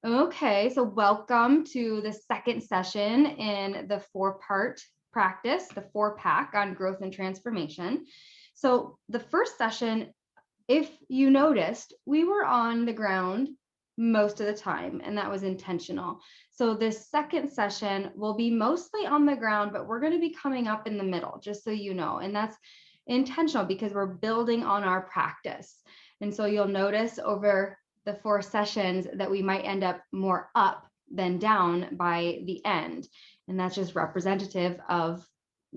Okay, so welcome to the second session in the 4-part practice, the 4-pack on growth and transformation. So the first session, if you noticed, we were on the ground most of the time, and that was intentional. So this second session will be mostly on the ground, but we're going to be coming up in the middle, just so you know, and that's intentional because we're building on our practice. And so you'll notice over the 4 sessions that we might end up more up than down by the end. And that's just representative of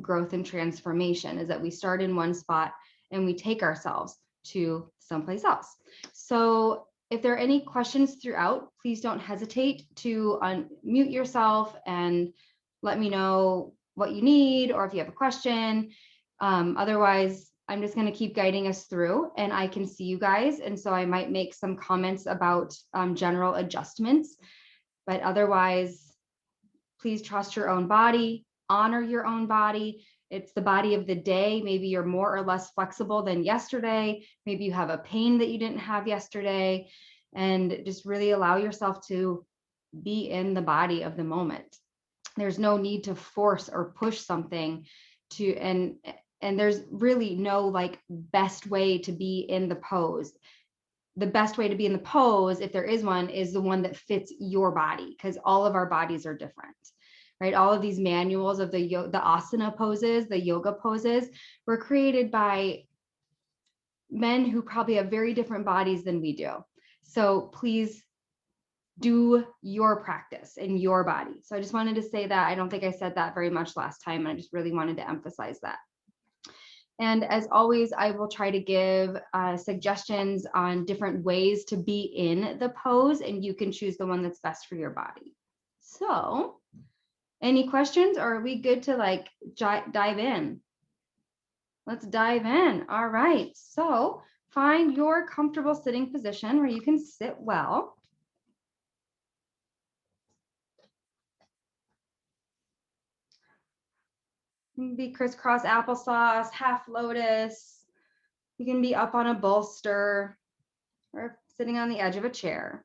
growth and transformation, is that we start in one spot and we take ourselves to someplace else. So if there are any questions throughout, please don't hesitate to unmute yourself and let me know what you need or if you have a question. Otherwise, I'm just going to keep guiding us through and I can see you guys. And so I might make some comments about general adjustments, but otherwise, please trust your own body, honor your own body. It's the body of the day. Maybe you're more or less flexible than yesterday. Maybe you have a pain that you didn't have yesterday, and just really allow yourself to be in the body of the moment. There's no need to force or push something to, and there's really no like best way to be in the pose. The best way to be in the pose, if there is one, is the one that fits your body, because all of our bodies are different, right? All of these manuals of the asana poses, the yoga poses, were created by men who probably have very different bodies than we do. So please do your practice in your body. So I just wanted to say that. I don't think I said that very much last time, and I just really wanted to emphasize that. And as always, I will try to give suggestions on different ways to be in the pose, and you can choose the one that's best for your body. So any questions, or are we good to like dive in? Let's dive in. All right. So find your comfortable sitting position where you can sit well. Be crisscross applesauce, half lotus. You can be up on a bolster or sitting on the edge of a chair.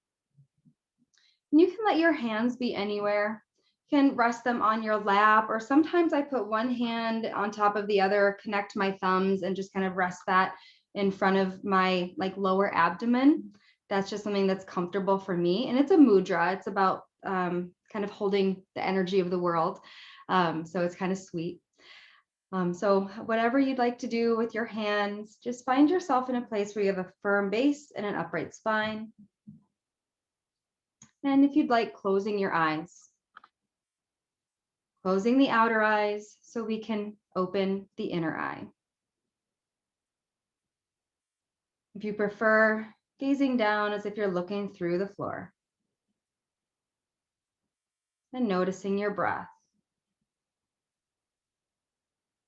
And you can let your hands be anywhere. You can rest them on your lap, or sometimes I put one hand on top of the other, connect my thumbs, and just kind of rest that in front of my like lower abdomen. That's just something that's comfortable for me. And it's a mudra. It's about kind of holding the energy of the world. So it's kind of sweet. So whatever you'd like to do with your hands, just find yourself in a place where you have a firm base and an upright spine. And if you'd like, closing your eyes. Closing the outer eyes so we can open the inner eye. If you prefer, gazing down as if you're looking through the floor. And noticing your breath.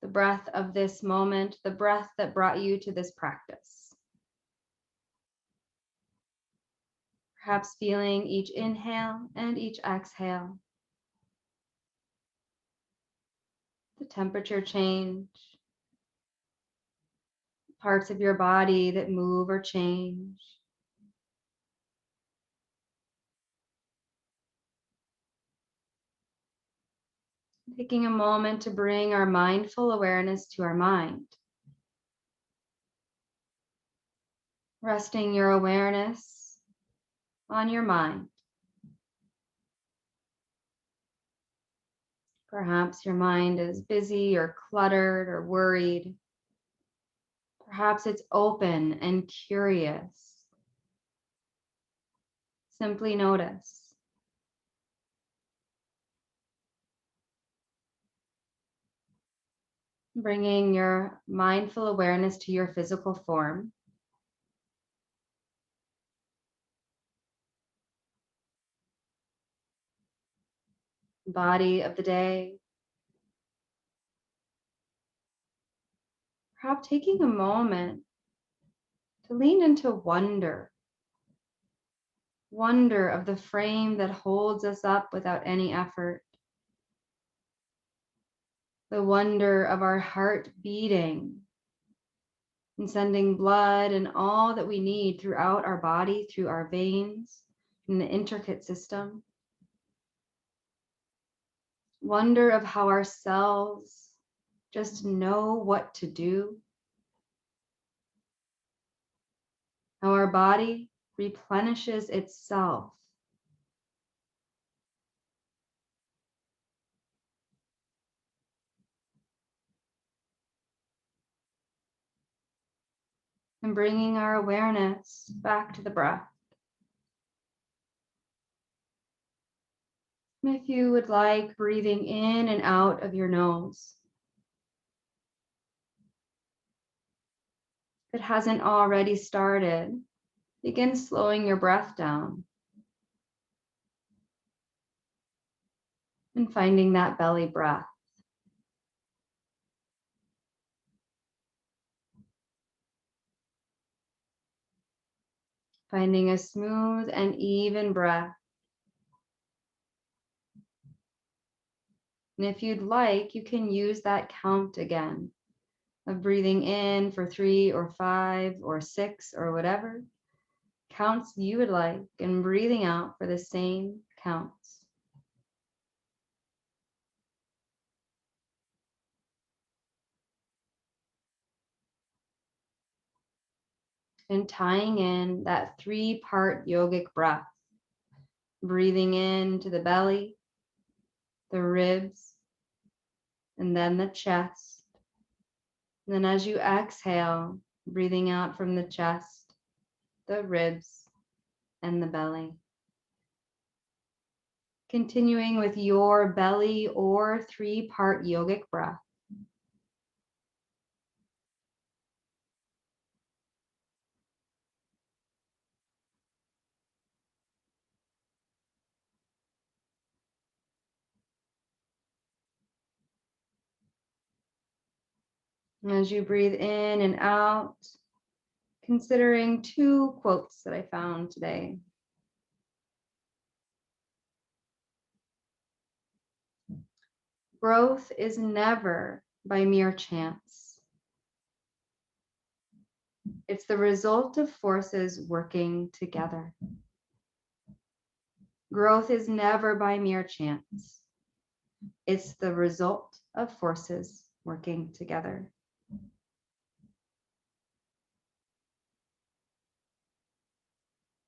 The breath of this moment, the breath that brought you to this practice. Perhaps feeling each inhale and each exhale. The temperature change. Parts of your body that move or change. Taking a moment to bring our mindful awareness to our mind. Resting your awareness on your mind. Perhaps your mind is busy or cluttered or worried. Perhaps it's open and curious. Simply notice. Bringing your mindful awareness to your physical form. Body of the day. Perhaps taking a moment to lean into wonder. Wonder of the frame that holds us up without any effort. The wonder of our heart beating and sending blood and all that we need throughout our body, through our veins, in the intricate system. Wonder of how our cells just know what to do. How our body replenishes itself. And bringing our awareness back to the breath. And if you would like, breathing in and out of your nose. If it hasn't already started, begin slowing your breath down and finding that belly breath. Finding a smooth and even breath. And if you'd like, you can use that count again of breathing in for 3 or 5 or 6 or whatever counts you would like, and breathing out for the same counts. And tying in that 3-part yogic breath, breathing into the belly, the ribs, and then the chest. And then as you exhale, breathing out from the chest, the ribs, and the belly. Continuing with your belly or 3-part yogic breath. And as you breathe in and out, considering 2 quotes that I found today. Growth is never by mere chance. It's the result of forces working together. Growth is never by mere chance. It's the result of forces working together.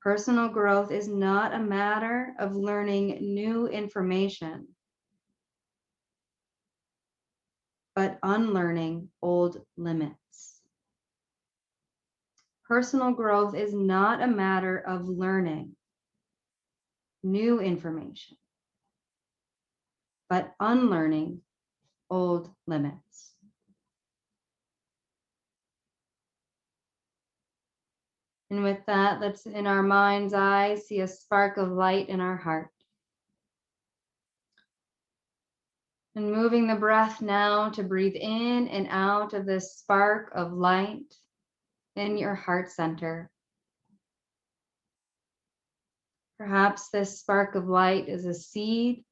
Personal growth is not a matter of learning new information, but unlearning old limits. Personal growth is not a matter of learning new information, but unlearning old limits. And with that, let's in our mind's eye see a spark of light in our heart. And moving the breath now to breathe in and out of this spark of light in your heart center. Perhaps this spark of light is a seed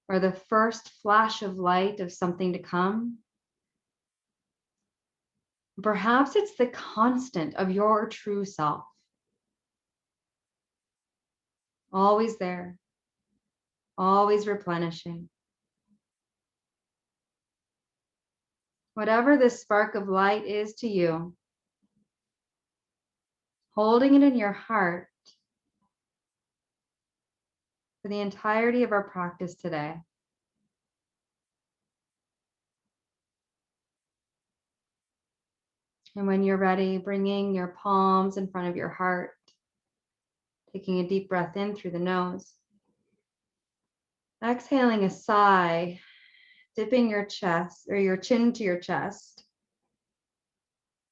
or the first flash of light of something to come. Perhaps it's the constant of your true self. Always there, always replenishing. Whatever this spark of light is to you, holding it in your heart for the entirety of our practice today. And when you're ready, bringing your palms in front of your heart, taking a deep breath in through the nose. Exhaling a sigh, dipping your chest or your chin to your chest.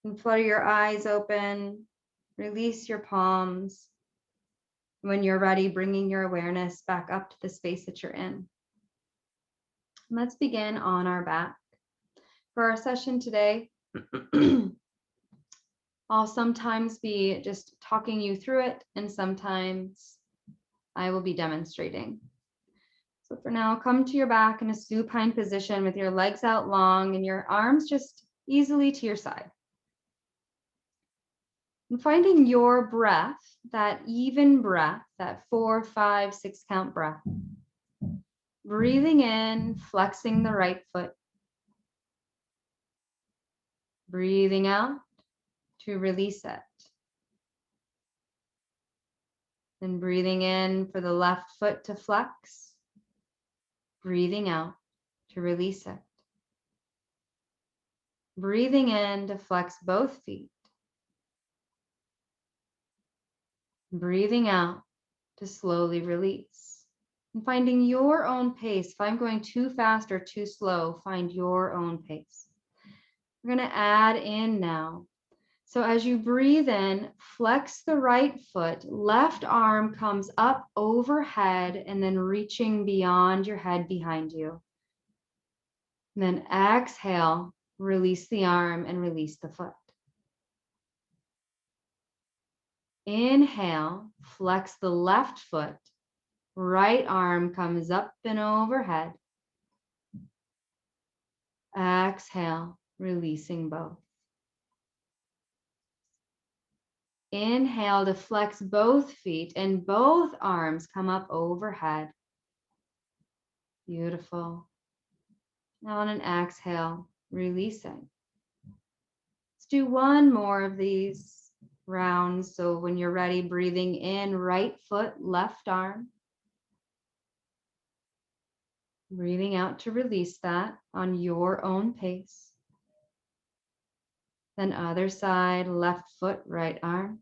And flutter your eyes open, release your palms. When you're ready, bringing your awareness back up to the space that you're in. Let's begin on our back. For our session today, I'll sometimes be just talking you through it, and sometimes I will be demonstrating. So for now, come to your back in a supine position with your legs out long and your arms just easily to your side. And finding your breath, that even breath, that 4, 5, 6 count breath. Breathing in, flexing the right foot. Breathing out to release it. Then breathing in for the left foot to flex. Breathing out to release it. Breathing in to flex both feet. Breathing out to slowly release. And finding your own pace. If I'm going too fast or too slow, find your own pace. We're going to add in now. So as you breathe in, flex the right foot, left arm comes up overhead and then reaching beyond your head behind you. And then exhale, release the arm and release the foot. Inhale, flex the left foot, right arm comes up and overhead. Exhale, releasing both. Inhale to flex both feet and both arms come up overhead. Beautiful. Now on an exhale, releasing. Let's do one more of these rounds. So when you're ready, breathing in, right foot, left arm. Breathing out to release that on your own pace. Then other side, left foot, right arm.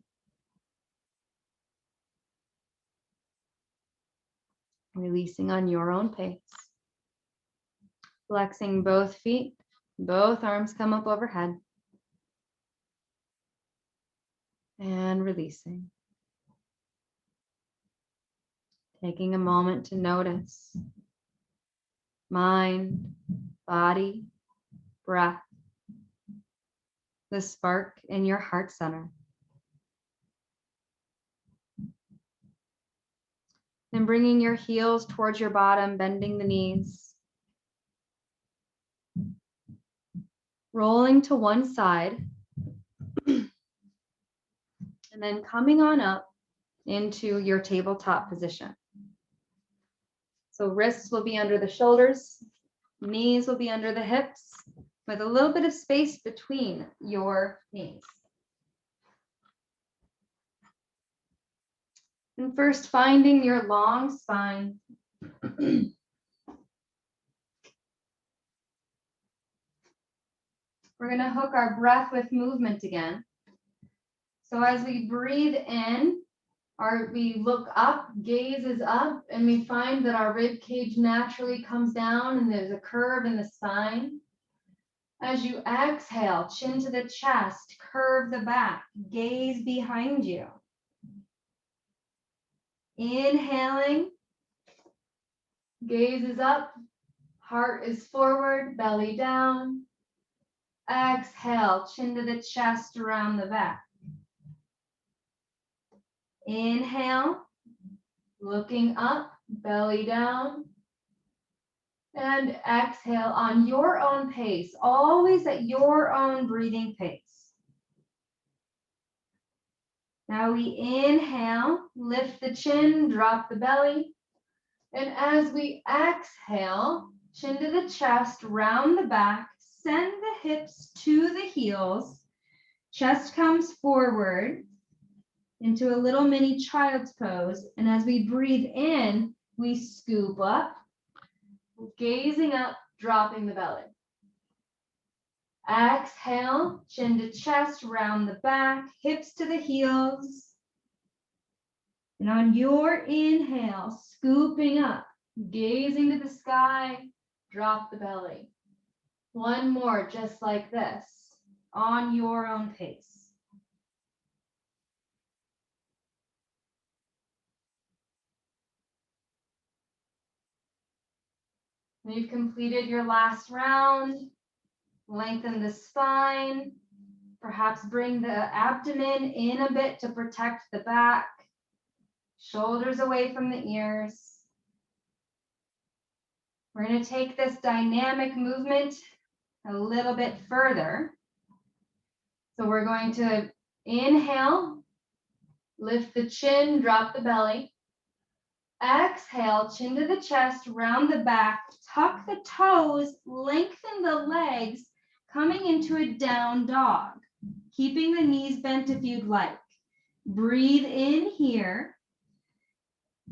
Releasing on your own pace. Flexing both feet, both arms come up overhead. And releasing. Taking a moment to notice mind, body, breath, the spark in your heart center. Then bringing your heels towards your bottom, bending the knees. Rolling to one side. And then coming on up into your tabletop position. So wrists will be under the shoulders, knees will be under the hips, with a little bit of space between your knees. And first, finding your long spine. We're going to hook our breath with movement again. So as we breathe in, we look up, gaze is up, and we find that our rib cage naturally comes down and there's a curve in the spine. As you exhale, chin to the chest, curve the back, gaze behind you. Inhaling, gaze is up, heart is forward, belly down. Exhale, chin to the chest, around the back. Inhale, looking up, belly down. And exhale on your own pace, always at your own breathing pace. Now we inhale, lift the chin, drop the belly. And as we exhale, chin to the chest, round the back, send the hips to the heels. Chest comes forward into a little mini child's pose. And as we breathe in, we scoop up, gazing up, dropping the belly. Exhale, chin to chest, round the back, hips to the heels. And on your inhale, scooping up, gazing to the sky, drop the belly. One more, just like this, on your own pace. When you've completed your last round, lengthen the spine, perhaps bring the abdomen in a bit to protect the back, shoulders away from the ears. We're going to take this dynamic movement a little bit further. So we're going to Inhale, lift the chin, drop the belly. Exhale, chin to the chest, round the back, tuck the toes, lengthen the legs, coming into a down dog, keeping the knees bent if you'd like. Breathe in here.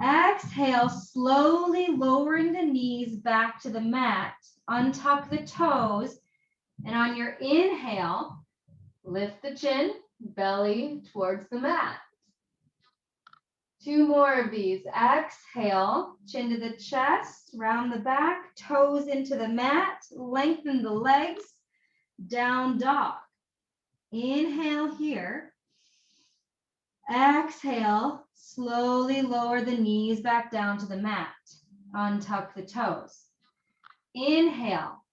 Exhale, slowly lowering the knees back to the mat. Untuck the toes, and on your inhale, lift the chin, belly towards the mat. 2 more of these. Exhale, chin to the chest, round the back, toes into the mat, lengthen the legs, down dog. Inhale here. Exhale, slowly lower the knees back down to the mat. Untuck the toes. Inhale,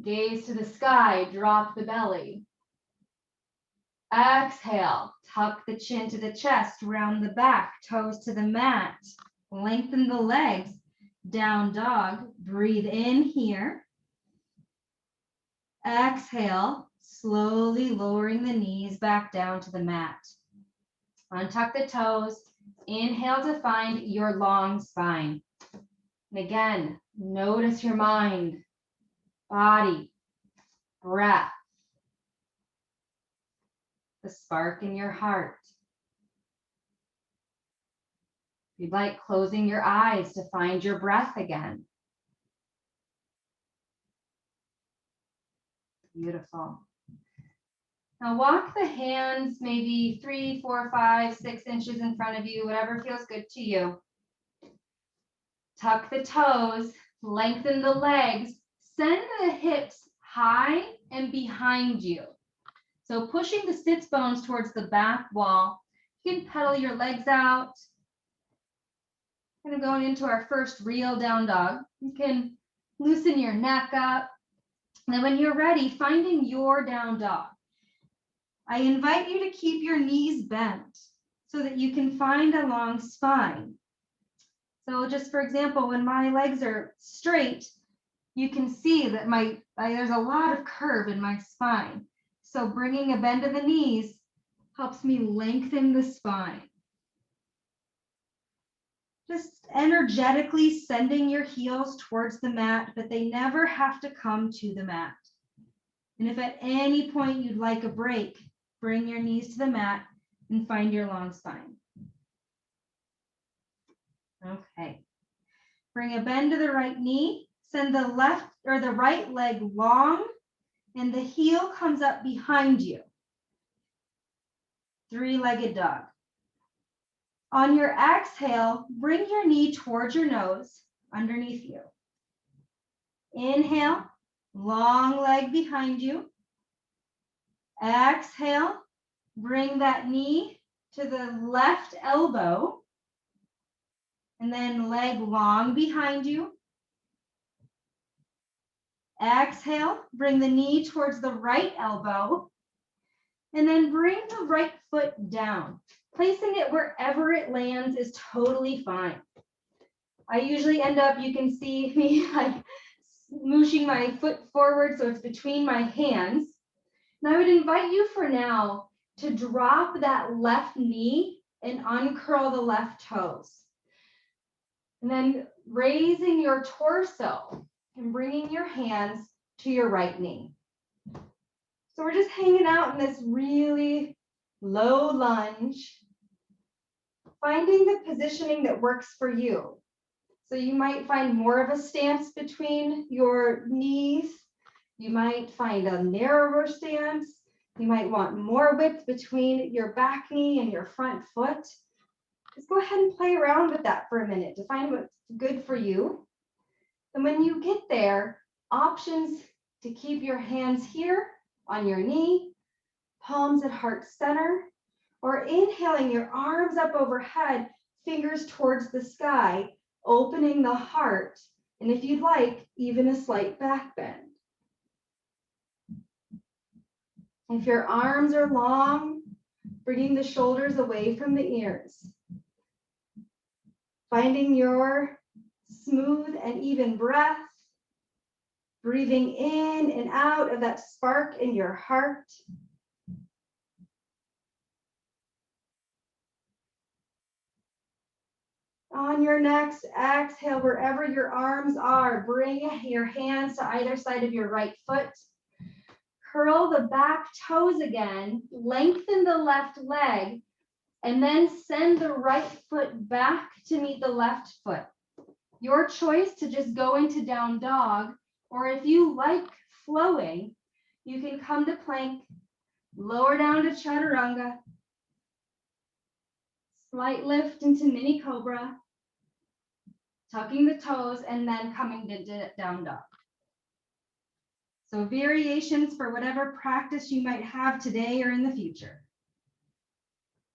gaze to the sky, drop the belly. Exhale, tuck the chin to the chest, round the back, toes to the mat, lengthen the legs, down dog. Breathe in here. Exhale, slowly lowering the knees back down to the mat. Untuck the toes. Inhale to find your long spine. And again, notice your mind, body, breath, the spark in your heart. If you'd like, closing your eyes to find your breath again. Beautiful. Now walk the hands maybe 3, 4, 5, 6 inches in front of you, whatever feels good to you. Tuck the toes, lengthen the legs, send the hips high and behind you. So pushing the sits bones towards the back wall. You can pedal your legs out. Kind of going into our first real down dog. You can loosen your neck up. And then when you're ready, finding your down dog. I invite you to keep your knees bent so that you can find a long spine. So just for example, when my legs are straight, you can see that there's a lot of curve in my spine. So bringing a bend of the knees helps me lengthen the spine. Just energetically sending your heels towards the mat, but they never have to come to the mat. And if at any point you'd like a break, bring your knees to the mat and find your long spine. Okay. Bring a bend to the right knee. Send the left or the right leg long, and the heel comes up behind you. 3-legged dog. On your exhale, bring your knee towards your nose, underneath you. Inhale, long leg behind you. Exhale, bring that knee to the left elbow, and then leg long behind you. Exhale, bring the knee towards the right elbow, and then bring the right foot down. Placing it wherever it lands is totally fine. I usually end up, you can see me like smooshing my foot forward so it's between my hands. And I would invite you for now to drop that left knee and uncurl the left toes. And then raising your torso and bringing your hands to your right knee. So we're just hanging out in this really low lunge, finding the positioning that works for you. So you might find more of a stance between your knees. You might find a narrower stance. You might want more width between your back knee and your front foot. Just go ahead and play around with that for a minute to find what's good for you. And when you get there, options to keep your hands here on your knee, palms at heart center, or inhaling your arms up overhead, fingers towards the sky, opening the heart, and if you'd like, even a slight back bend. If your arms are long, bringing the shoulders away from the ears. Finding your smooth and even breath, breathing in and out of that spark in your heart. On your next exhale, wherever your arms are, bring your hands to either side of your right foot. Curl the back toes again, lengthen the left leg, and then send the right foot back to meet the left foot. Your choice to just go into down dog, or if you like flowing, you can come to plank, lower down to chaturanga, slight lift into mini cobra, tucking the toes, and then coming to down dog. So variations for whatever practice you might have today or in the future.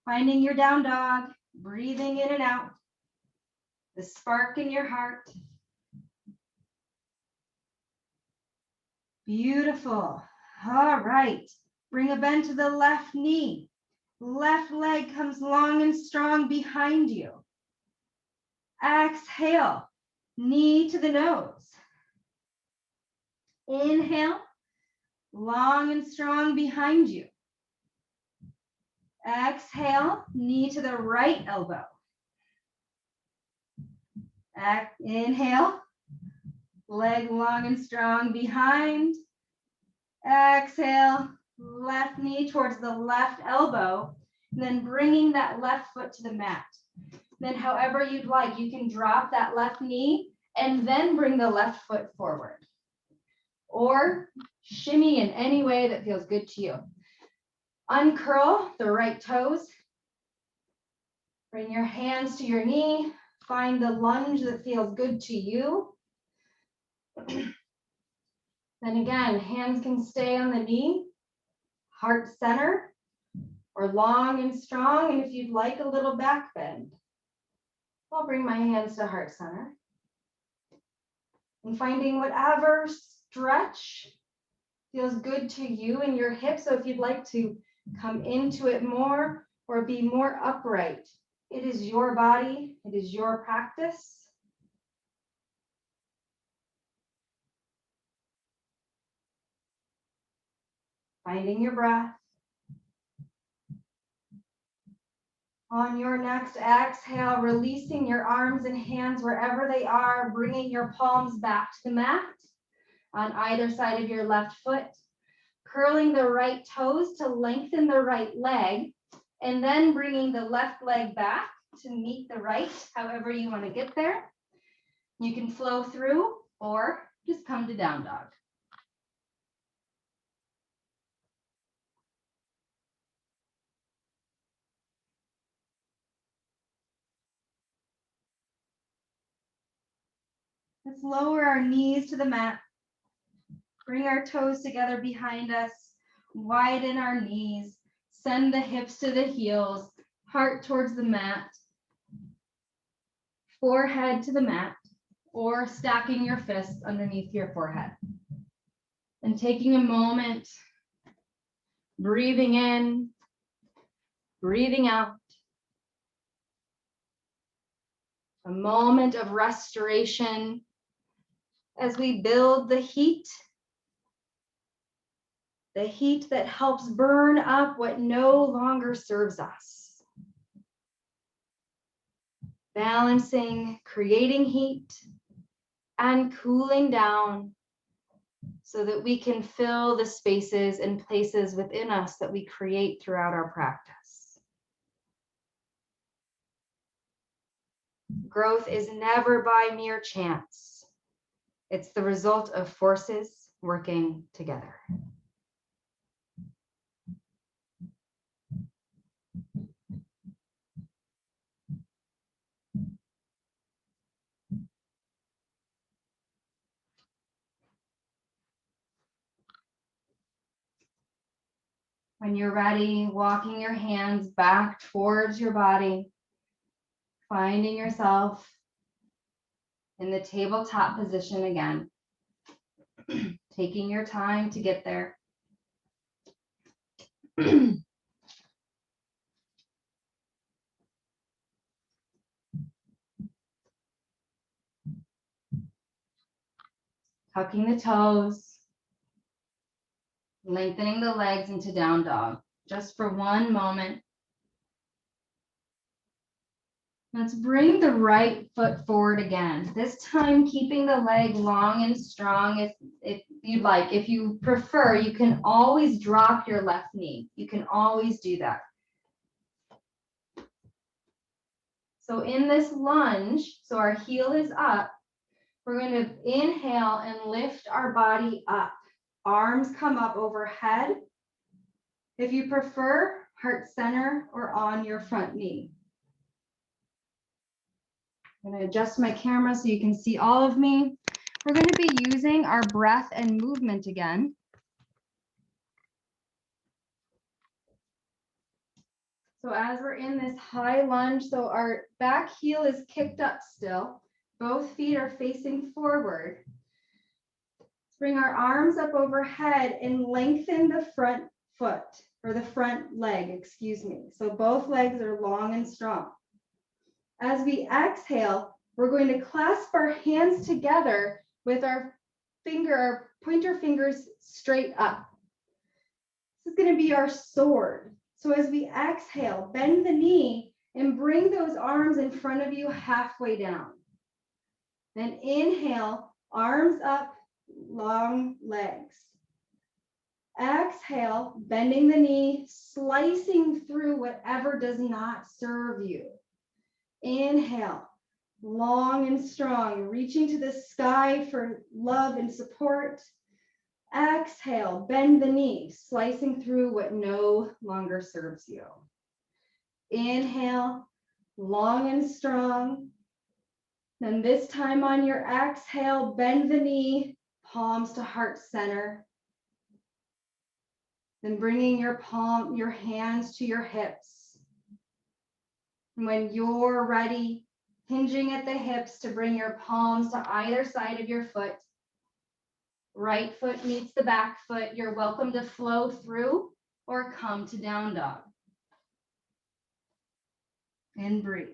Finding your down dog, breathing in and out, the spark in your heart. Beautiful. All right. Bring a bend to the left knee. Left leg comes long and strong behind you. Exhale, knee to the nose. Inhale, long and strong behind you. Exhale, knee to the right elbow. Inhale, leg long and strong behind. Exhale, left knee towards the left elbow, and then bringing that left foot to the mat. Then however you'd like, you can drop that left knee and then bring the left foot forward. Or shimmy in any way that feels good to you. Uncurl the right toes. Bring your hands to your knee. Find the lunge that feels good to you. Then again, hands can stay on the knee, heart center, or long and strong. And if you'd like a little back bend, I'll bring my hands to heart center. And finding whatever stretch feels good to you in your hips. So if you'd like to come into it more or be more upright, it is your body, it is your practice. Finding your breath. On your next exhale, releasing your arms and hands wherever they are, bringing your palms back to the mat on either side of your left foot, curling the right toes to lengthen the right leg, and then bringing the left leg back to meet the right, however you want to get there. You can flow through or just come to down dog. Let's lower our knees to the mat. Bring our toes together behind us. Widen our knees. Send the hips to the heels. Heart towards the mat. Forehead to the mat. Or stacking your fists underneath your forehead. And taking a moment. Breathing in. Breathing out. A moment of restoration as we build the heat that helps burn up what no longer serves us. Balancing, creating heat, and cooling down so that we can fill the spaces and places within us that we create throughout our practice. Growth is never by mere chance. It's the result of forces working together. When you're ready, walking your hands back towards your body, finding yourself in the tabletop position again, taking your time to get there. Tucking the toes, lengthening the legs into down dog, just for one moment. Let's bring the right foot forward again. This time, keeping the leg long and strong. If you'd like, if you prefer, you can always drop your left knee. You can always do that. So in this lunge, so our heel is up, we're going to inhale and lift our body up. Arms come up overhead. If you prefer, heart center or on your front knee. I'm going to adjust my camera so you can see all of me. We're going to be using our breath and movement again. So as we're in this high lunge, so our back heel is kicked up still. Both feet are facing forward. Let's bring our arms up overhead and lengthen the front foot, or the front leg, excuse me. So both legs are long and strong. As we exhale, we're going to clasp our hands together with our pointer fingers straight up. This is going to be our sword. So as we exhale, bend the knee and bring those arms in front of you halfway down. Then inhale, arms up, long legs. Exhale, bending the knee, slicing through whatever does not serve you. Inhale, long and strong, reaching to the sky for love and support. Exhale, bend the knee, slicing through what no longer serves you. Inhale, long and strong. Then this time on your exhale, bend the knee, palms to heart center. Then bringing your hands to your hips. And when you're ready, hinging at the hips to bring your palms to either side of your foot. Right foot meets the back foot. You're welcome to flow through or come to down dog. And breathe.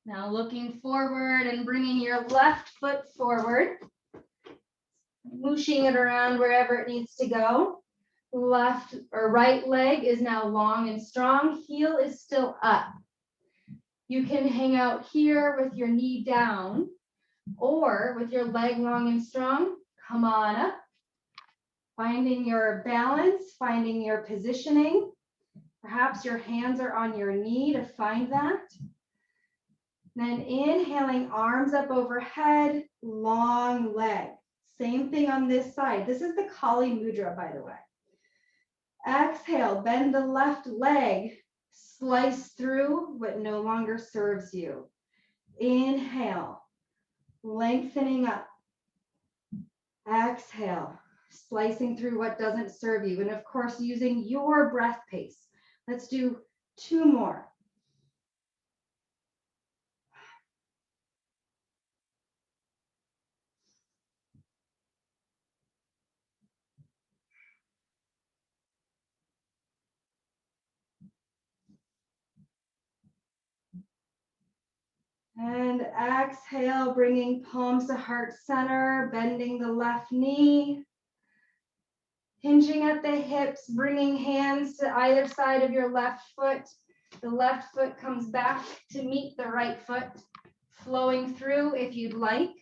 Now looking forward and bringing your left foot forward. Mooshing it around wherever it needs to go. Left or right leg is now long and strong. Heel is still up. You can hang out here with your knee down or with your leg long and strong. Come on up. Finding your balance, finding your positioning. Perhaps your hands are on your knee to find that. Then inhaling, arms up overhead, long leg. Same thing on this side. This is the Kali Mudra, by the way. Exhale, bend the left leg, slice through what no longer serves you. Inhale, lengthening up. Exhale, slicing through what doesn't serve you. And of course, using your breath pace. Let's do 2 more. And exhale, bringing palms to heart center, bending the left knee. Hinging at the hips, bringing hands to either side of your left foot. The left foot comes back to meet the right foot, flowing through if you'd like,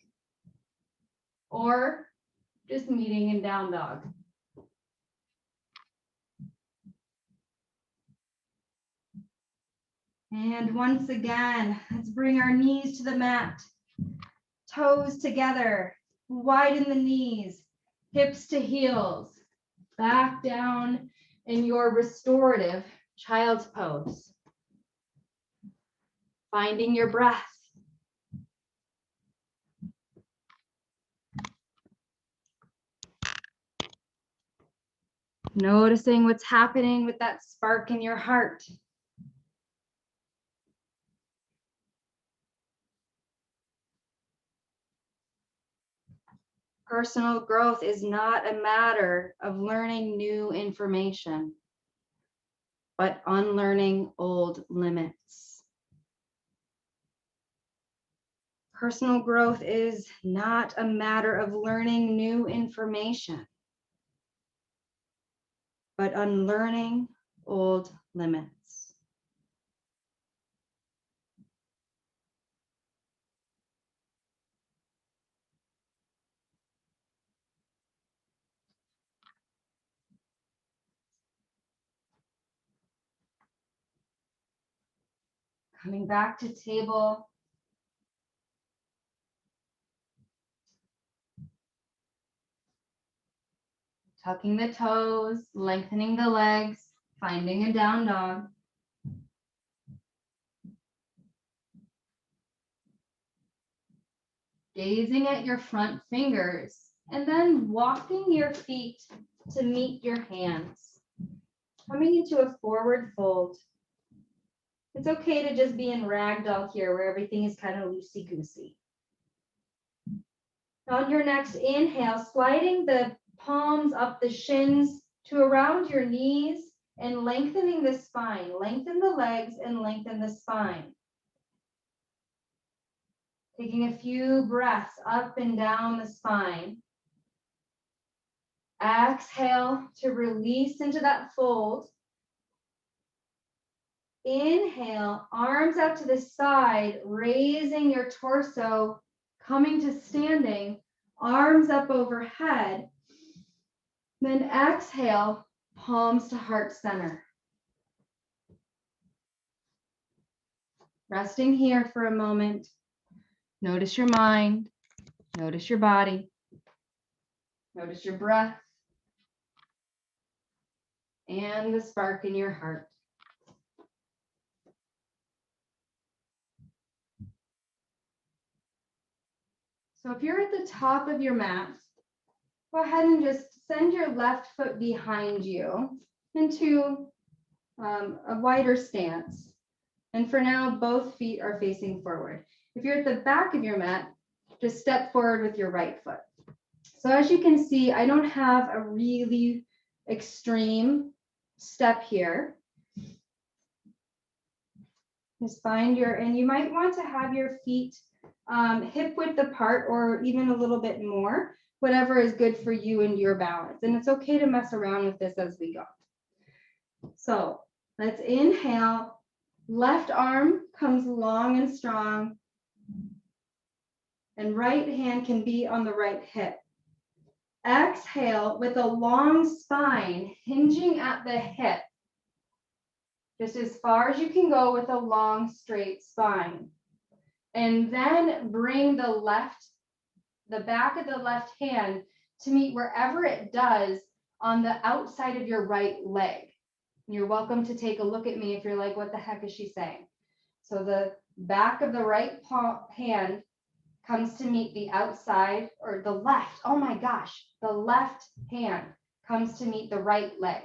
or just meeting in down dog. And once again, let's bring our knees to the mat. Toes together, widen the knees, hips to heels. Back down in your restorative child's pose. Finding your breath. Noticing what's happening with that spark in your heart. Personal growth is not a matter of learning new information, but unlearning old limits. Personal growth is not a matter of learning new information, but unlearning old limits. Coming back to table. Tucking the toes, lengthening the legs, finding a down dog. Gazing at your front fingers, and then walking your feet to meet your hands. Coming into a forward fold. It's okay to just be in ragdoll here where everything is kind of loosey-goosey. On your next inhale, sliding the palms up the shins to around your knees and lengthening the spine. Lengthen the legs and lengthen the spine. Taking a few breaths up and down the spine. Exhale to release into that fold. Inhale, arms out to the side, raising your torso, coming to standing, arms up overhead. Then exhale, palms to heart center. Resting here for a moment. Notice your mind, notice your body, notice your breath, and the spark in your heart. So if you're at the top of your mat, go ahead and just send your left foot behind you into a wider stance. And for now, both feet are facing forward. If you're at the back of your mat, just step forward with your right foot. So as you can see, I don't have a really extreme step here. Just find and you might want to have your feet hip width apart or even a little bit more, whatever is good for you and your balance. And it's okay to mess around with this as we go. So let's inhale. Left arm comes long and strong. And right hand can be on the right hip. Exhale with a long spine, hinging at the hip. Just as far as you can go with a long, straight spine. And then bring the back of the left hand to meet wherever it does on the outside of your right leg. You're welcome to take a look at me if you're like, what the heck is she saying? So the back of the right hand comes to meet the outside, or the left, oh my gosh, the left hand comes to meet the right leg.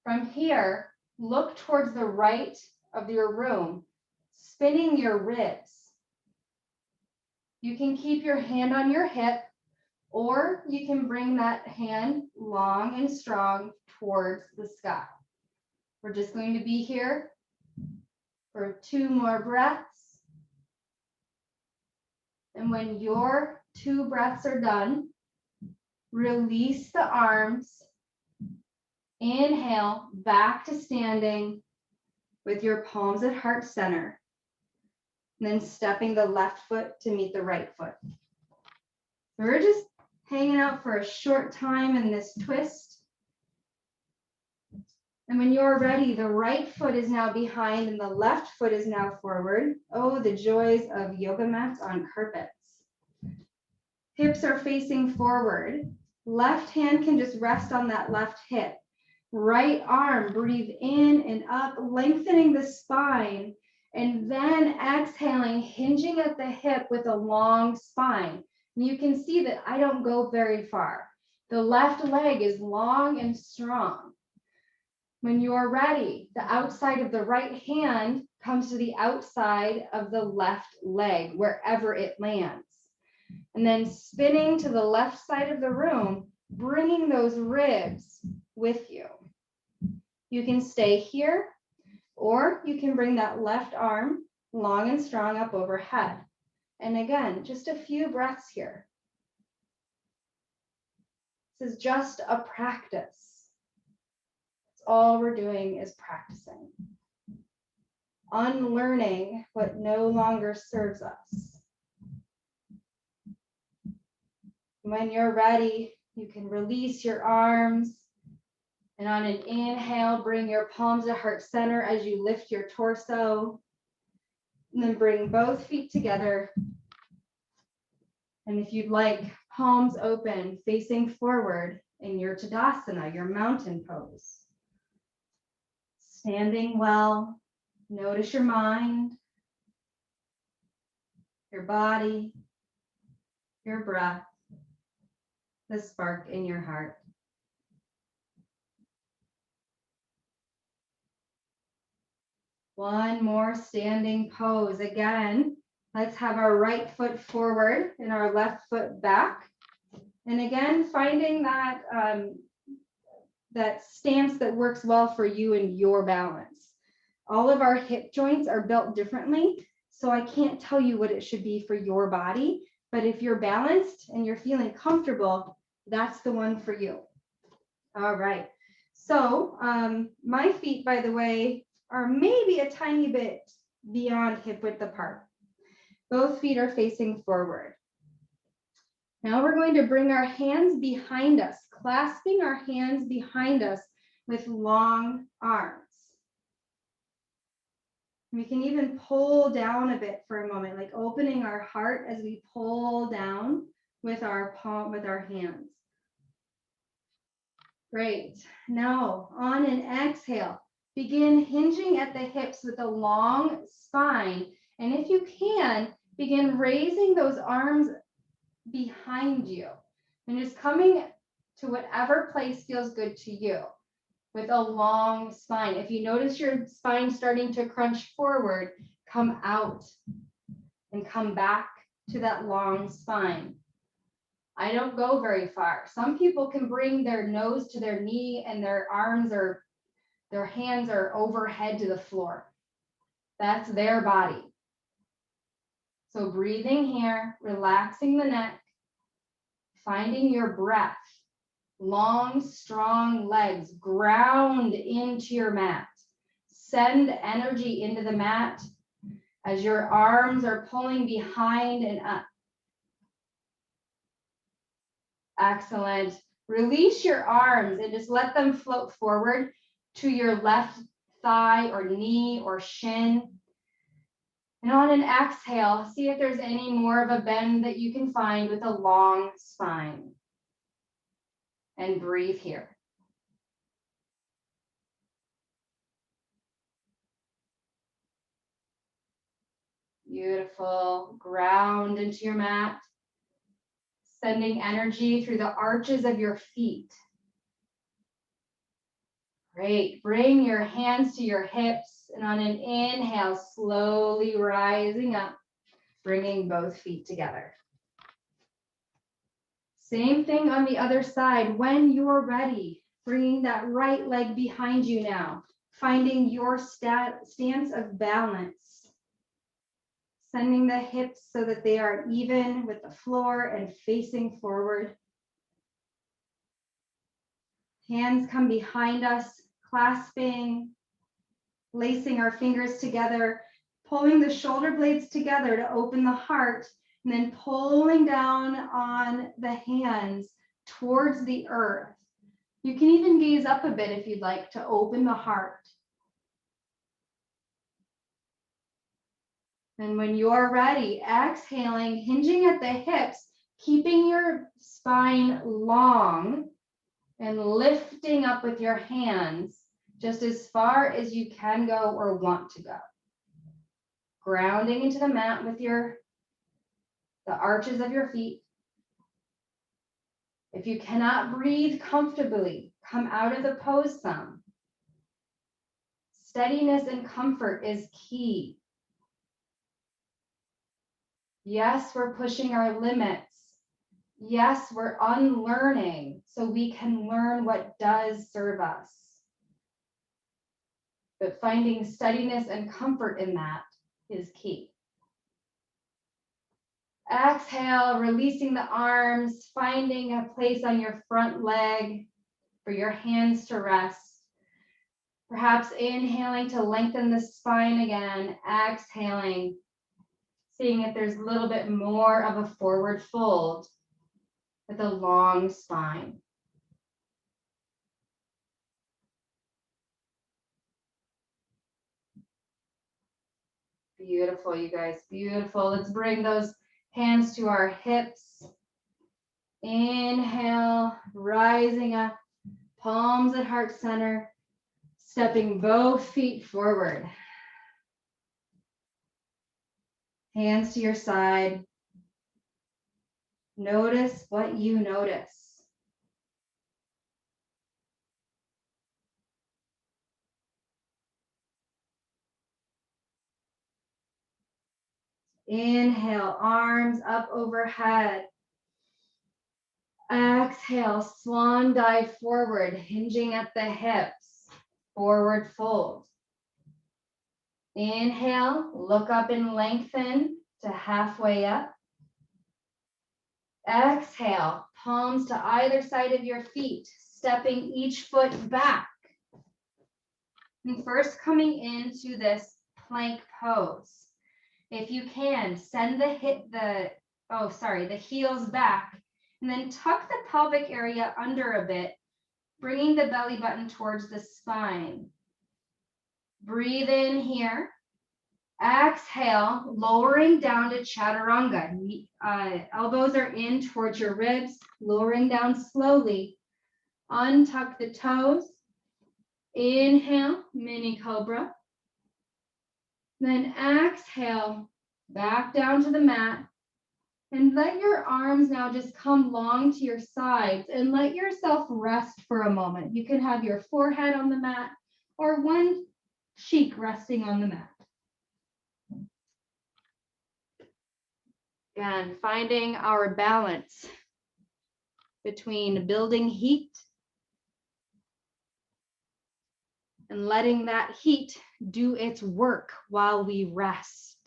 From here, look towards the right of your room, spinning your ribs. You can keep your hand on your hip, or you can bring that hand long and strong towards the sky. We're just going to be here for 2 more breaths. And when your 2 breaths are done, release the arms. Inhale, back to standing with your palms at heart center. And then stepping the left foot to meet the right foot. We're just hanging out for a short time in this twist. And when you're ready, the right foot is now behind and the left foot is now forward. Oh, the joys of yoga mats on carpets. Hips are facing forward. Left hand can just rest on that left hip. Right arm, breathe in and up, lengthening the spine. And then exhaling, hinging at the hip with a long spine. And you can see that I don't go very far. The left leg is long and strong. When you're ready, the outside of the right hand comes to the outside of the left leg, wherever it lands. And then spinning to the left side of the room, bringing those ribs with you. You can stay here, or you can bring that left arm long and strong up overhead. And again, just a few breaths here. This is just a practice. All we're doing is practicing, unlearning what no longer serves us. When you're ready, you can release your arms, and on an inhale, bring your palms to heart center as you lift your torso, and then bring both feet together. And if you'd like, palms open, facing forward in your Tadasana, your mountain pose. Standing well, notice your mind, your body, your breath, the spark in your heart. One more standing pose. Again, let's have our right foot forward and our left foot back. And again, finding that, that stance that works well for you and your balance. All of our hip joints are built differently, so I can't tell you what it should be for your body, but if you're balanced and you're feeling comfortable, that's the one for you. All right, so my feet, by the way, are maybe a tiny bit beyond hip width apart. Both feet are facing forward. Now we're going to bring our hands behind us, clasping our hands behind us with long arms. We can even pull down a bit for a moment, like opening our heart as we pull down with our palm, with our hands. Great. Now on an exhale, begin hinging at the hips with a long spine. And if you can, begin raising those arms behind you and just coming to whatever place feels good to you with a long spine. If you notice your spine starting to crunch forward, come out and come back to that long spine. I don't go very far. Some people can bring their nose to their knee and their arms or their hands are overhead to the floor. That's their body. So breathing here, relaxing the neck, finding your breath, long, strong legs, ground into your mat. Send energy into the mat as your arms are pulling behind and up. Excellent. Release your arms and just let them float forward to your left thigh or knee or shin. And on an exhale, see if there's any more of a bend that you can find with a long spine. And breathe here. Beautiful. Ground into your mat. Sending energy through the arches of your feet. Great. Bring your hands to your hips, and on an inhale, slowly rising up, bringing both feet together. Same thing on the other side. When you're ready, bringing that right leg behind you now, finding your stance of balance. Sending the hips so that they are even with the floor and facing forward. Hands come behind us, clasping, lacing our fingers together, pulling the shoulder blades together to open the heart, and then pulling down on the hands towards the earth. You can even gaze up a bit if you'd like to open the heart. And when you're ready, exhaling, hinging at the hips, keeping your spine long and lifting up with your hands just as far as you can go or want to go. Grounding into the mat with the arches of your feet. If you cannot breathe comfortably, come out of the pose some. Steadiness and comfort is key. Yes, we're pushing our limits. Yes, we're unlearning so we can learn what does serve us. But finding steadiness and comfort in that is key. Exhale, releasing the arms, finding a place on your front leg for your hands to rest. Perhaps inhaling to lengthen the spine again, exhaling, seeing if there's a little bit more of a forward fold with a long spine. Beautiful, you guys, beautiful. Let's bring those hands to our hips. Inhale, rising up, palms at heart center, stepping both feet forward. Hands to your side. Notice what you notice. Inhale, arms up overhead. Exhale, swan dive forward, hinging at the hips, forward fold. Inhale, look up and lengthen to halfway up. Exhale, palms to either side of your feet, stepping each foot back. And first coming into this plank pose. If you can, send the heels back, and then tuck the pelvic area under a bit, bringing the belly button towards the spine. Breathe in here. Exhale, lowering down to chaturanga. Elbows are in towards your ribs, lowering down slowly. Untuck the toes. Inhale, mini cobra. Then exhale, back down to the mat. And let your arms now just come long to your sides and let yourself rest for a moment. You can have your forehead on the mat or one cheek resting on the mat. Again, finding our balance between building heat and letting that heat do its work while we rest.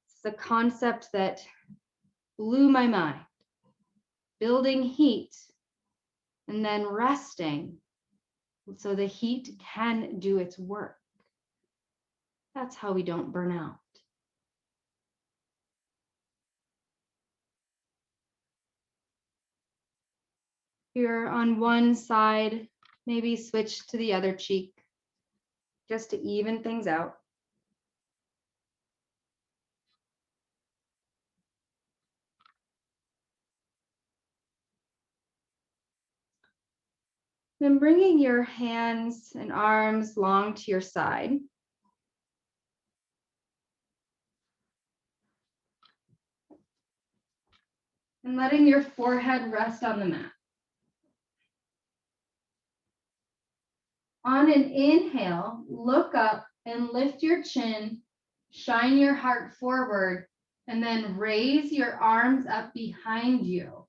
It's the concept that blew my mind. Building heat and then resting so the heat can do its work. That's how we don't burn out. Here on one side, maybe switch to the other cheek just to even things out. Then bringing your hands and arms long to your side. And letting your forehead rest on the mat. On an inhale, look up and lift your chin, shine your heart forward, and then raise your arms up behind you,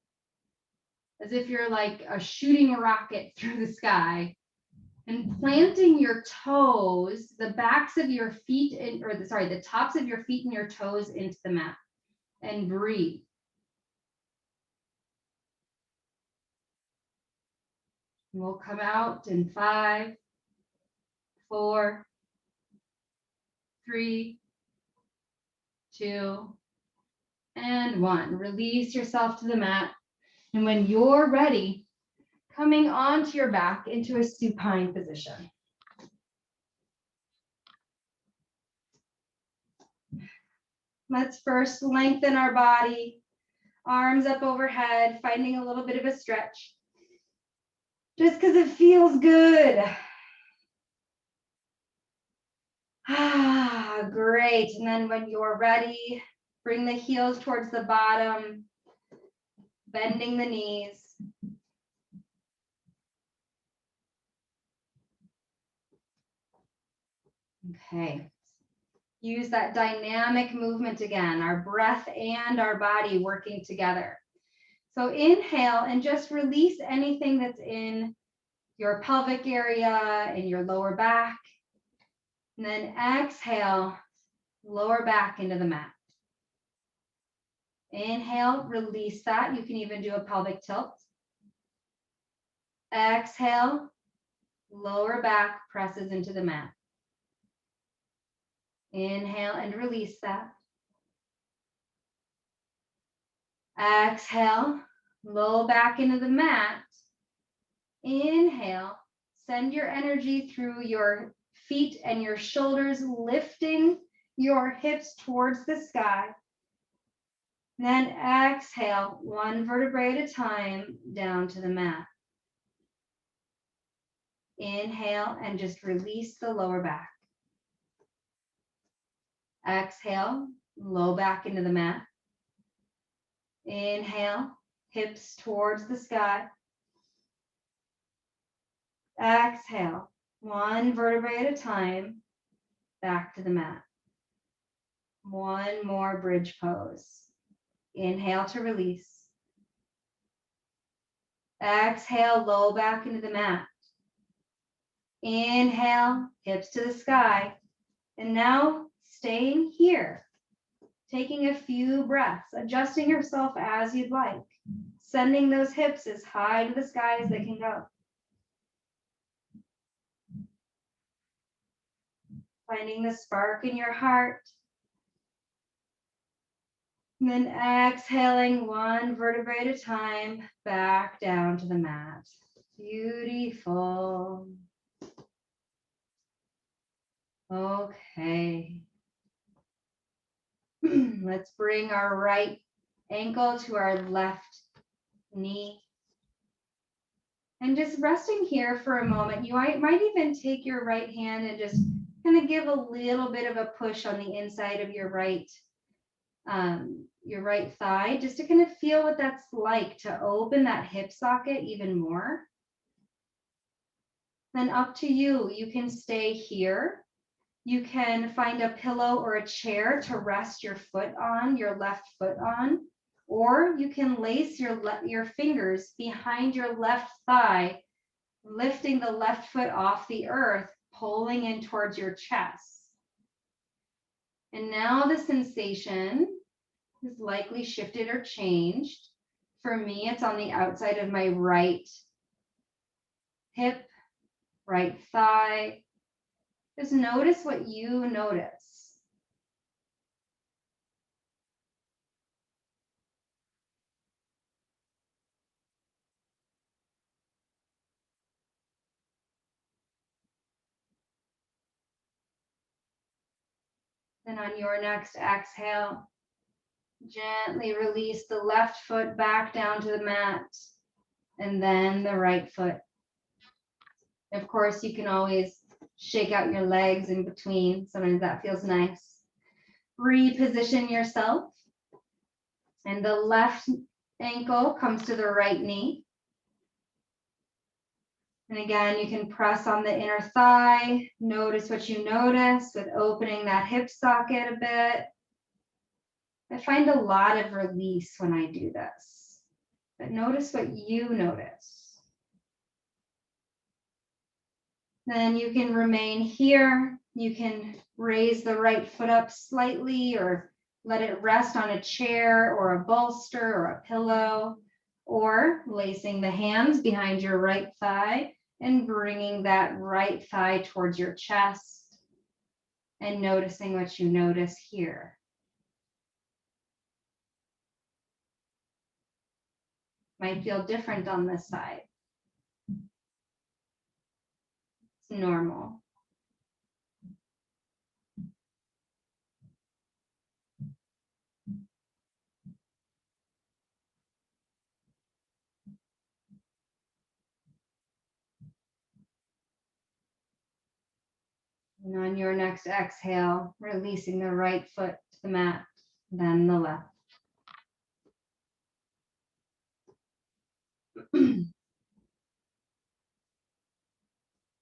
as if you're like a shooting rocket through the sky. And planting your toes, the backs of your feet, the tops of your feet and your toes into the mat. And breathe. And we'll come out in 5, 4, 3, 2, and 1. Release yourself to the mat. And when you're ready, coming onto your back into a supine position. Let's first lengthen our body, arms up overhead, finding a little bit of a stretch. Just because it feels good. Great. And then when you're ready, bring the heels towards the bottom, bending the knees. Okay. Use that dynamic movement again, our breath and our body working together. So inhale and just release anything that's in your pelvic area, in your lower back. And then exhale, lower back into the mat. Inhale, release that. You can even do a pelvic tilt. Exhale, Lower back presses into the mat. Inhale and release that. Exhale, low back into the mat. Inhale, send your energy through your feet and your shoulders, lifting your hips towards the sky. Then exhale, one vertebrae at a time, down to the mat. Inhale and just release the lower back. Exhale, low back into the mat. Inhale, hips towards the sky. Exhale, one vertebrae at a time, back to the mat. One more bridge pose. Inhale to release. Exhale, low back into the mat. Inhale, hips to the sky. And now staying here, taking a few breaths, adjusting yourself as you'd like, sending those hips as high to the sky as they can go. Finding the spark in your heart. And then exhaling one vertebrae at a time, back down to the mat. Beautiful. Okay. Let's bring our right ankle to our left knee. And just resting here for a moment, you might even take your right hand and just kind of give a little bit of a push on the inside of your right thigh, just to kind of feel what that's like to open that hip socket even more. Then up to you, you can stay here. You can find a pillow or a chair to rest your foot on, your left foot on, or you can lace your fingers behind your left thigh, lifting the left foot off the earth, pulling in towards your chest. And now the sensation is likely shifted or changed. For me, it's on the outside of my right hip, right thigh. Just notice what you notice. Then on your next exhale, gently release the left foot back down to the mat, and then the right foot. Of course, you can always shake out your legs in between. Sometimes that feels nice. Reposition yourself, and the left ankle comes to the right knee. And again, you can press on the inner thigh. Notice what you notice with opening that hip socket a bit. I find a lot of release when I do this, but notice what you notice. Then you can remain here. You can raise the right foot up slightly or let it rest on a chair or a bolster or a pillow, or lacing the hands behind your right thigh and bringing that right thigh towards your chest and noticing what you notice here. Might feel different on this side. It's normal. And on your next exhale, releasing the right foot to the mat, then the left.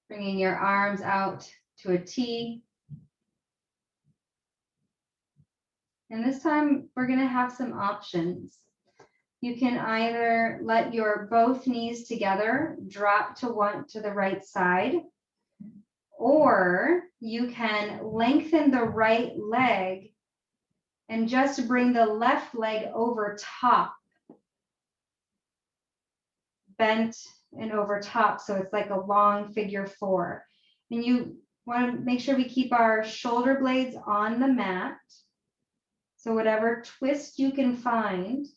Bringing your arms out to a T. And this time we're going to have some options. You can either let your both knees together drop to the right side, or you can lengthen the right leg and just bring the left leg over top, bent and over top. So it's like a long figure 4. And you want to make sure we keep our shoulder blades on the mat. So whatever twist you can find.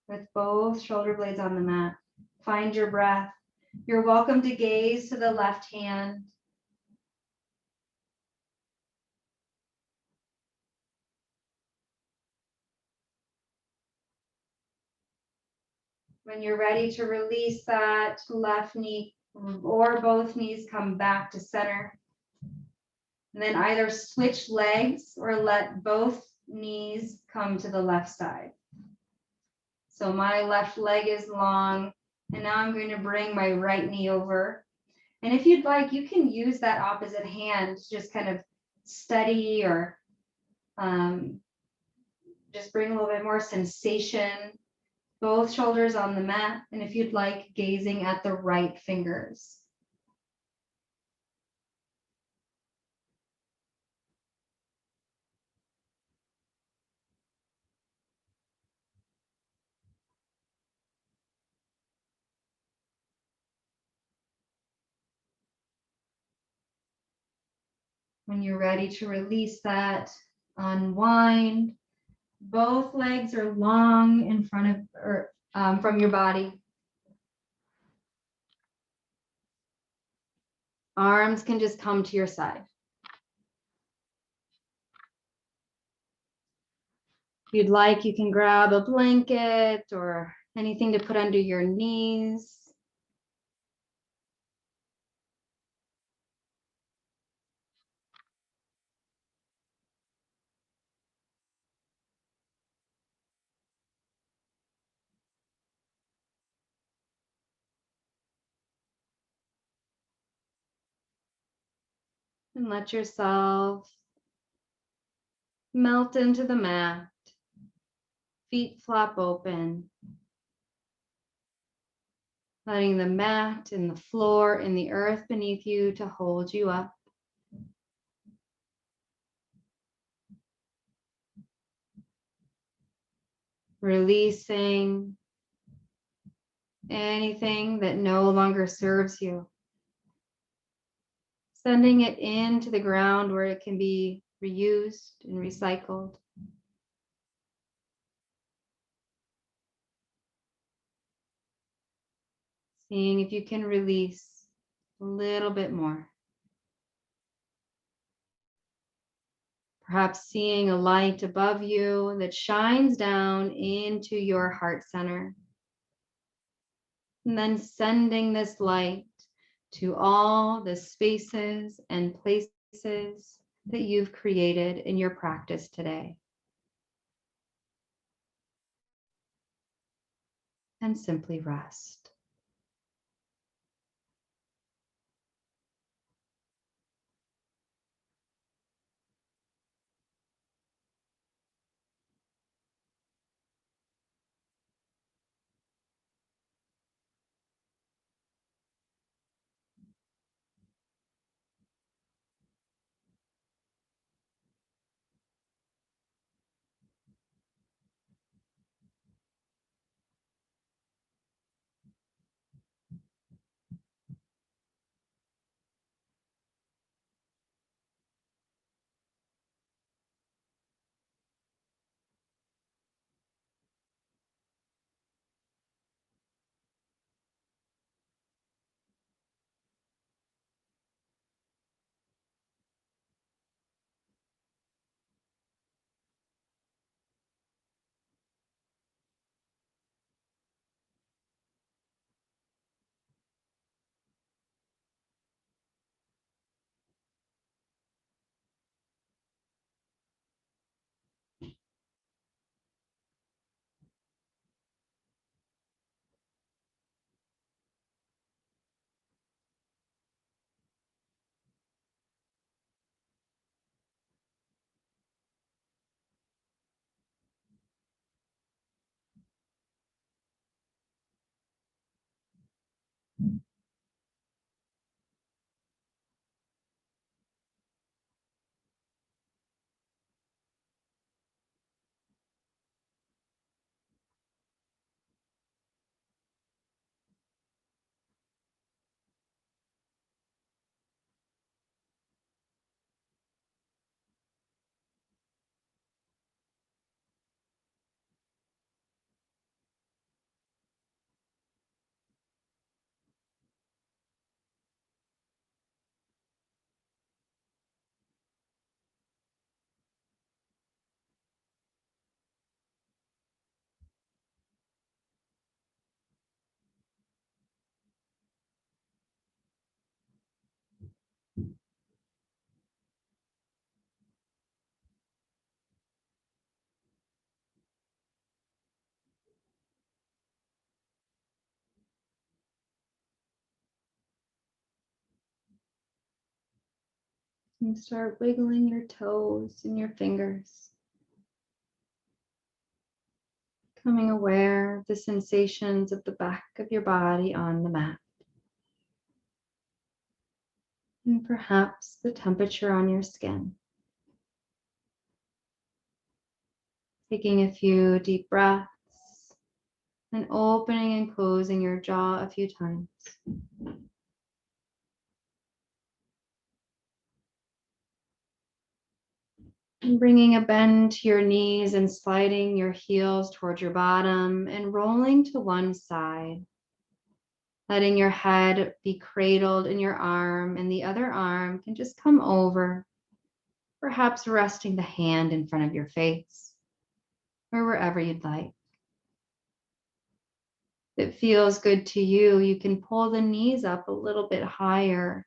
With both shoulder blades on the mat. Find your breath. You're welcome to gaze to the left hand. When you're ready to release that left knee or both knees, come back to center. And then either switch legs or let both knees come to the left side. So my left leg is long, and now I'm going to bring my right knee over. And if you'd like, you can use that opposite hand to just kind of steady or just bring a little bit more sensation. Both shoulders on the mat, and if you'd like, gazing at the right fingers. When you're ready to release that, unwind. Both legs are long in front of or from your body. Arms can just come to your side. If you'd like, you can grab a blanket or anything to put under your knees. And let yourself melt into the mat. Feet flop open. Letting the mat and the floor and the earth beneath you to hold you up. Releasing anything that no longer serves you. Sending it into the ground where it can be reused and recycled. Seeing if you can release a little bit more. Perhaps seeing a light above you that shines down into your heart center. And then sending this light to all the spaces and places that you've created in your practice today. And simply rest. And start wiggling your toes and your fingers. Becoming aware of the sensations of the back of your body on the mat. And perhaps the temperature on your skin. Taking a few deep breaths and opening and closing your jaw a few times. And bringing a bend to your knees and sliding your heels towards your bottom and rolling to one side. Letting your head be cradled in your arm and the other arm can just come over, perhaps resting the hand in front of your face or wherever you'd like. If it feels good to you, you can pull the knees up a little bit higher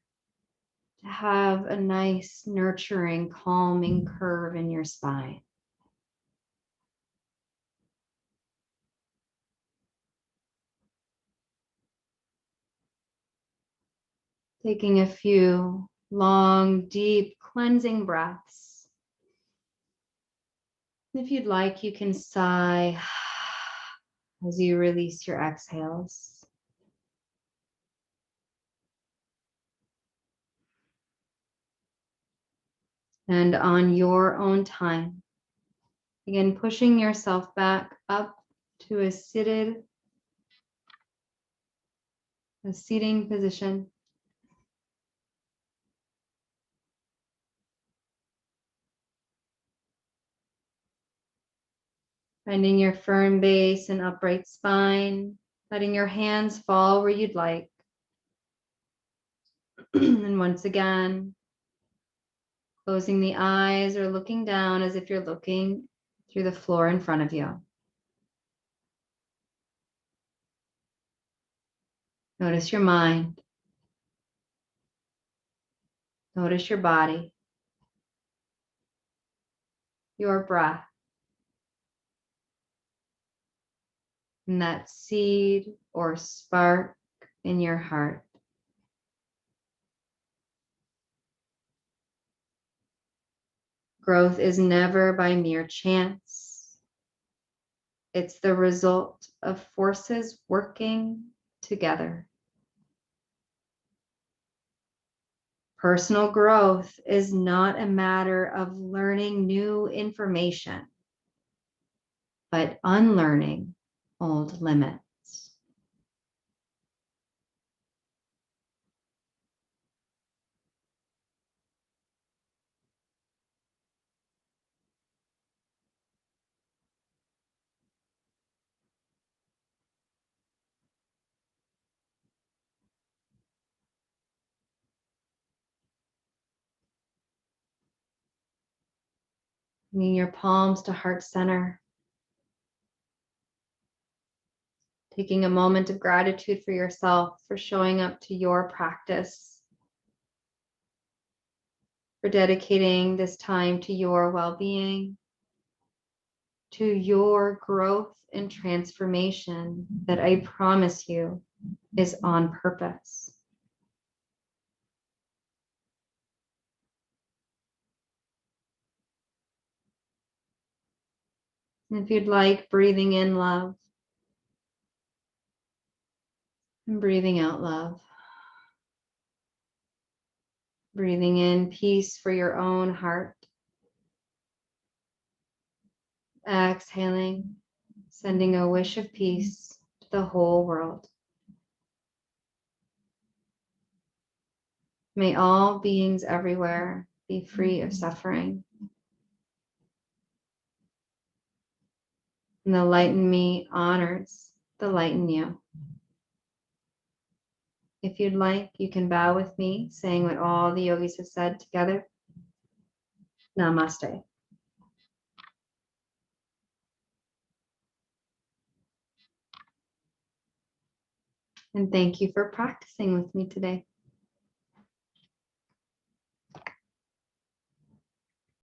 to have a nice, nurturing, calming curve in your spine. Taking a few long, deep, cleansing breaths. If you'd like, you can sigh as you release your exhales. And on your own time, begin pushing yourself back up to a seating position. Finding your firm base and upright spine, letting your hands fall where you'd like. And once again, closing the eyes or looking down as if you're looking through the floor in front of you. Notice your mind. Notice your body, your breath, and that seed or spark in your heart. Growth is never by mere chance. It's the result of forces working together. Personal growth is not a matter of learning new information, but unlearning old limits. Bringing your palms to heart center. Taking a moment of gratitude for yourself for showing up to your practice, for dedicating this time to your well-being, to your growth and transformation that I promise you is on purpose. And if you'd like, breathing in love and breathing out love. Breathing in peace for your own heart. Exhaling, sending a wish of peace to the whole world. May all beings everywhere be free of suffering. And the light in me honors the light in you. If you'd like, you can bow with me, saying what all the yogis have said together. Namaste. And thank you for practicing with me today.